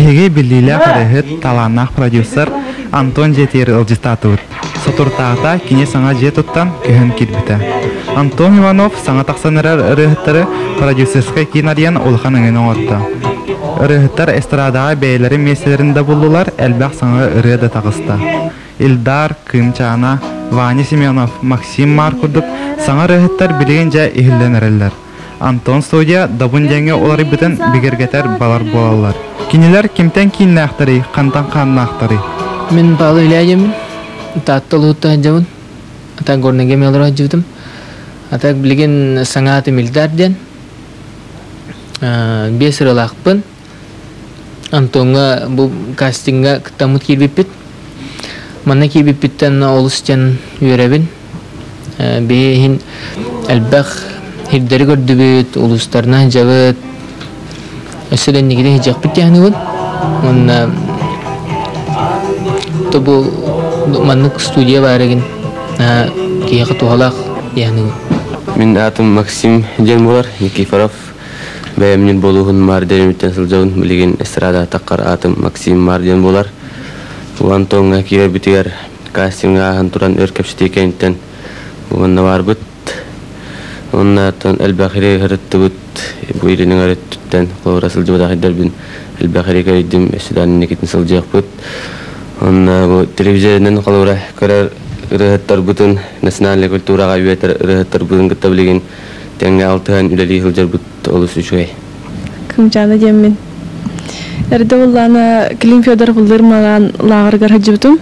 Киһиги биллиле карыһыт таланнах продюсер Антон Жетер ылжыстатыбыт. Сотуртаата кине саңа жетуттан көһөн кирбите. Антон Иванов саңа таксанырар ырыһыттары продюсерскай кинариян улхан ыңын оңотта. Ырыһыттар эстрадага бәйләри меселеринде булдулар, әлбәк саңа ырыһы да тагыста. Илдар, Кымчана, Ваня Семенов, Максим Маркурдук саңа ырыһыттар билеген жа иһилленереллер. Антон студия дабун деңе олары бүтін бігергетер балар болалар. Кинелер кимтен кейінне ақтары, қантан қанына ақтары? Мен балы үләйемін. Таттылы ұтты әджауын. Атан көрнеге мелір әджаудым. Атак білген саңаты милдарден. 5 ырылақпын. Антонға бұл кастинга кітамыт кербеппет. Манна кербеппеттен олыстен үйеребін. Бейін әлбәқ хирдері көрді бет, улустарына жабыт. Өсілен негеде хижақ бет яғны бұл. Онна тобу маннык студия барыгын кейақы туғалақ яғны бұл. Мен атым Максим Денболар, Никифоров. Бәйімнен болуғын марден үттен сылжауын білеген эстрада таққар атым Максим Марден болар. Уантонға кирер бітігер кастинга ағын тұран өркепшіте кәйінттен бұғынна бар бұт. Оннан әлбәқире ғырытты бұт, бұйрының әреттіттен қолыра сылжауыда қайдар бін әлбәқире кәрейдім әсіданын некетін сылжақ бұт. Онна бұл телевизионен қолыра көрер ұрығыттар бұтын национальный культураға үйетер ұрығыттар бұтын күтті білеген тәңе алтыған үләлі ғылжар бұт олысы үшуай. Кымчаны деммен. Әрді бұлланы Клим Федор бұлдыр маған лағырғар ғыджыбытым.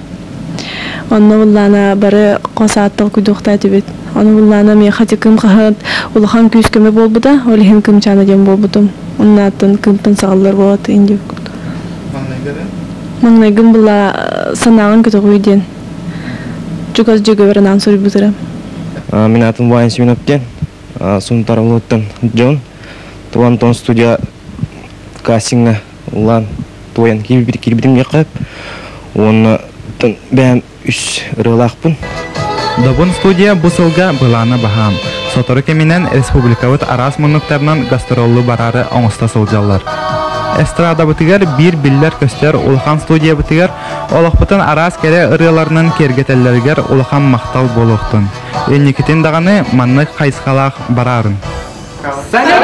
Оны бұлланы бары қосаттыл күдіқта әтібет. Оны бұлланы мен қаты кім қағыд ұлыған күйіс көмі бол бұда, олығын кымчаны дем бол бұдым. Оның атын кымтын сағылар болады енді бүкілді. Маңнайгын бұлла санағын күті қойден. Жүгіз жүгі бірінан сұры бұтыры. Мен атын Ваня Семеновтен, сұнтар ұлыттан Джон. Туантон студия кастинга ұлан туян кирбітім еқіп. Оны бәм үш ұрылақпын. Дабун студия бұсылға бұланы бағам. Соторы кемінен республикавыт арас мұнықтарынан гастроллы барары оңыста сылжалар. Эстрада бұтығар бір биллер көстер улхан студия бұтығар олық бұтын арас кәрі ұрыларынан кергетеллергер улхан мақтал болуқтын. Елнекетін дағаны манны қайсқалақ барарын. Сәне